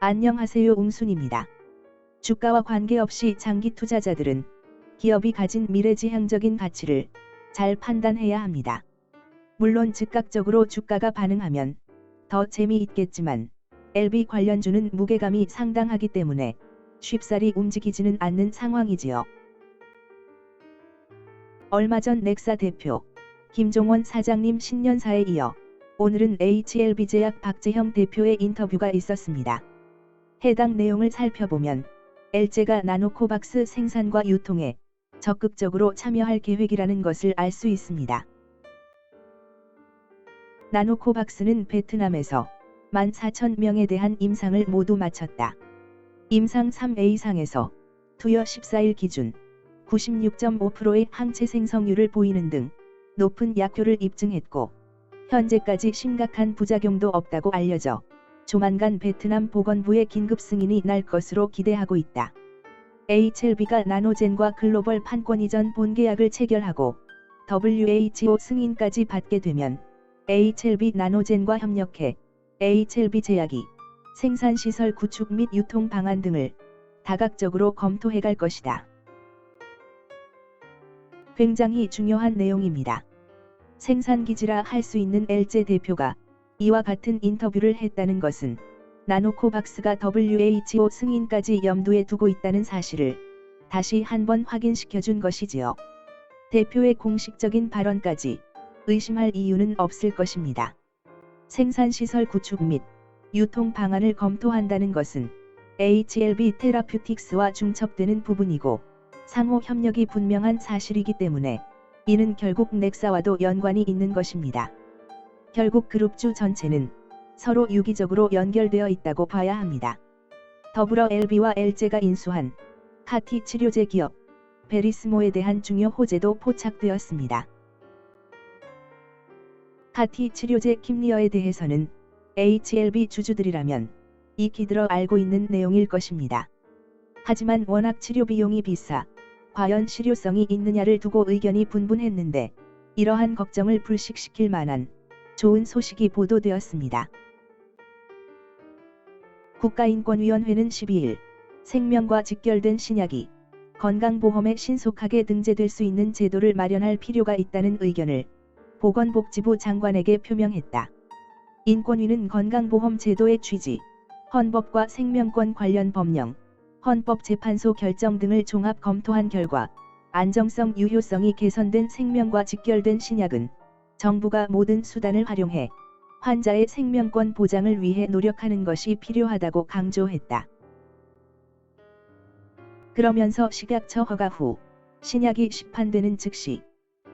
안녕하세요, 웅순입니다. 주가와 관계없이 장기 투자자들은 기업이 가진 미래지향적인 가치를 잘 판단해야 합니다. 물론 즉각적으로 주가가 반응하면 더 재미있겠지만 LB 관련주는 무게감이 상당하기 때문에 쉽사리 움직이지는 않는 상황이지요. 얼마 전 넥사 대표 김종원 사장님 신년사에 이어 오늘은 HLB제약 박재형 대표의 인터뷰가 있었습니다. 해당 내용을 살펴보면 L제가 나노코박스 생산과 유통에 적극적으로 참여할 계획이라는 것을 알 수 있습니다. 나노코박스는 베트남에서 14,000명에 대한 임상을 모두 마쳤다. 임상 3A상에서 투여 14일 기준 96.5%의 항체 생성률을 보이는 등 높은 약효를 입증했고 현재까지 심각한 부작용도 없다고 알려져 조만간 베트남 보건부의 긴급 승인이 날 것으로 기대하고 있다. HLB가 나노젠과 글로벌 판권 이전 본계약을 체결하고 WHO 승인까지 받게 되면 HLB 나노젠과 협력해 HLB 제약이 생산시설 구축 및 유통 방안 등을 다각적으로 검토해갈 것이다. 굉장히 중요한 내용입니다. 생산기지라 할 수 있는 L제 대표가 이와 같은 인터뷰를 했다는 것은 나노코박스가 WHO 승인까지 염두에 두고 있다는 사실을 다시 한번 확인시켜준 것이지요. 대표의 공식적인 발언까지 의심할 이유는 없을 것입니다. 생산시설 구축 및 유통 방안을 검토한다는 것은 HLB 테라퓨틱스와 중첩되는 부분이고 상호 협력이 분명한 사실이기 때문에 이는 결국 넥사와도 연관이 있는 것입니다. 결국 그룹주 전체는 서로 유기적으로 연결되어 있다고 봐야 합니다. 더불어 LB와 L제가 인수한 카티 치료제 기업 베리스모에 대한 중요 호재도 포착되었습니다. 카티 치료제 킴리어에 대해서는 HLB 주주들이라면 익히 들어 알고 있는 내용일 것입니다. 하지만 워낙 치료 비용이 비싸 과연 실효성이 있느냐를 두고 의견이 분분했는데 이러한 걱정을 불식시킬 만한 좋은 소식이 보도되었습니다. 국가인권위원회는 12일 생명과 직결된 신약이 건강보험에 신속하게 등재될 수 있는 제도를 마련할 필요가 있다는 의견을 보건복지부 장관에게 표명했다. 인권위는 건강보험 제도의 취지, 헌법과 생명권 관련 법령, 헌법재판소 결정 등을 종합 검토한 결과 안정성 유효성이 개선된 생명과 직결된 신약은 정부가 모든 수단을 활용해 환자의 생명권 보장을 위해 노력하는 것이 필요하다고 강조했다. 그러면서 식약처 허가 후 신약이 시판되는 즉시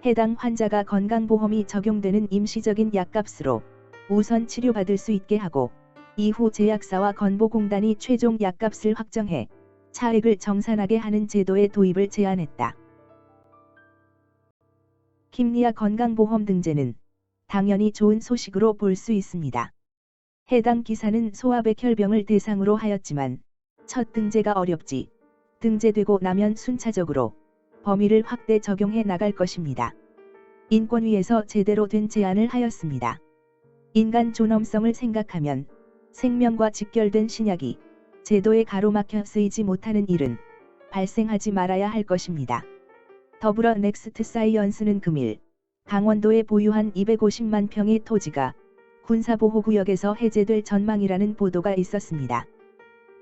해당 환자가 건강보험이 적용되는 임시적인 약값으로 우선 치료받을 수 있게 하고 이후 제약사와 건보공단이 최종 약값을 확정해 차액을 정산하게 하는 제도의 도입을 제안했다. 킴리아 건강보험 등재는 당연히 좋은 소식으로 볼 수 있습니다. 해당 기사는 소아백혈병을 대상으로 하였지만 첫 등재가 어렵지 등재되고 나면 순차적으로 범위를 확대 적용해 나갈 것입니다. 인권위에서 제대로 된 제안을 하였습니다. 인간 존엄성을 생각하면 생명과 직결된 신약이 제도에 가로막혀 쓰이지 못하는 일은 발생하지 말아야 할 것입니다. 더불어 넥스트 사이언스는 금일 강원도에 보유한 250만 평의 토지가 군사보호구역에서 해제될 전망이라는 보도가 있었습니다.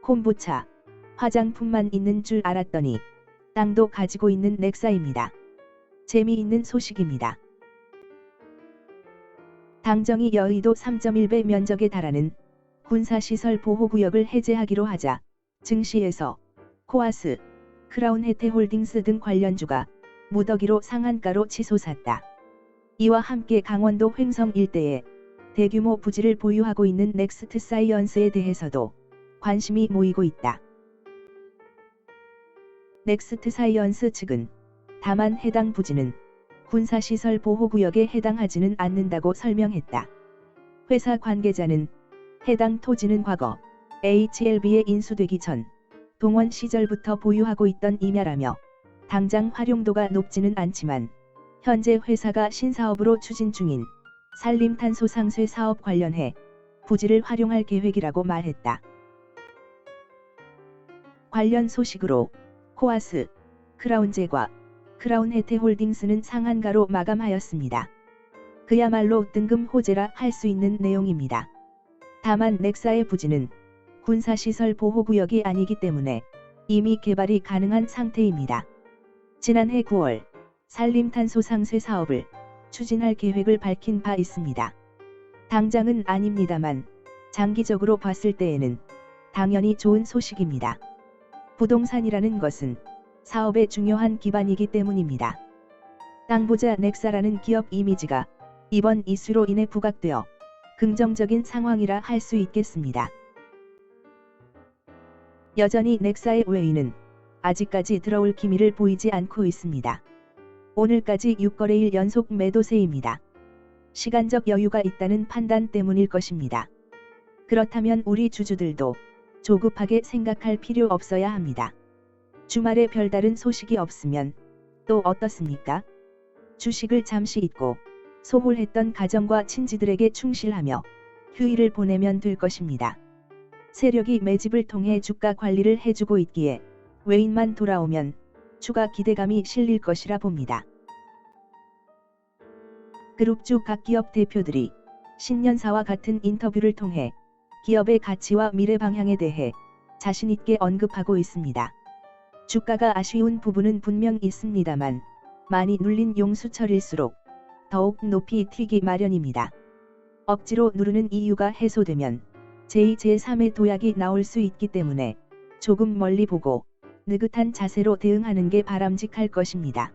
콤부차, 화장품만 있는 줄 알았더니 땅도 가지고 있는 넥사입니다. 재미있는 소식입니다. 당정이 여의도 3.1배 면적에 달하는 군사시설 보호구역을 해제하기로 하자 증시에서 코아스, 크라운 혜태홀딩스 등 관련주가 무더기로 상한가로 치솟았다. 이와 함께 강원도 횡성 일대에 대규모 부지를 보유하고 있는 넥스트 사이언스에 대해서도 관심이 모이고 있다. 넥스트 사이언스 측은 다만 해당 부지는 군사시설 보호구역에 해당하지는 않는다고 설명했다. 회사 관계자는 해당 토지는 과거 HLB에 인수되기 전 동원 시절부터 보유하고 있던 임야라며 당장 활용도가 높지는 않지만 현재 회사가 신사업으로 추진 중인 산림탄소 상쇄 사업 관련해 부지를 활용할 계획이라고 말했다. 관련 소식으로 코아스, 크라운제과, 크라운해태홀딩스는 상한가로 마감하였습니다. 그야말로 뜬금 호재라 할 수 있는 내용입니다. 다만 넥사의 부지는 군사시설 보호구역이 아니기 때문에 이미 개발이 가능한 상태입니다. 지난해 9월 산림탄소 상쇄 사업을 추진할 계획을 밝힌 바 있습니다. 당장은 아닙니다만 장기적으로 봤을 때에는 당연히 좋은 소식입니다. 부동산이라는 것은 사업의 중요한 기반이기 때문입니다. 땅부자 넥사라는 기업 이미지가 이번 이슈로 인해 부각되어 긍정적인 상황이라 할 수 있겠습니다. 여전히 넥사의 외인은 아직까지 들어올 기미를 보이지 않고 있습니다. 오늘까지 6거래일 연속 매도세입니다. 시간적 여유가 있다는 판단 때문일 것입니다. 그렇다면 우리 주주들도 조급하게 생각할 필요 없어야 합니다. 주말에 별다른 소식이 없으면 또 어떻습니까? 주식을 잠시 잊고 소홀했던 가정과 친지들에게 충실하며 휴일을 보내면 될 것입니다. 세력이 매집을 통해 주가 관리를 해주고 있기에 외인만 돌아오면 추가 기대감이 실릴 것이라 봅니다. 그룹주 각 기업 대표들이 신년사와 같은 인터뷰를 통해 기업의 가치와 미래 방향에 대해 자신 있게 언급하고 있습니다. 주가가 아쉬운 부분은 분명 있습니다만 많이 눌린 용수철일수록 더욱 높이 튀기 마련입니다. 억지로 누르는 이유가 해소되면 제2, 제3의 도약이 나올 수 있기 때문에 조금 멀리 보고 느긋한 자세로 대응하는 게 바람직할 것입니다.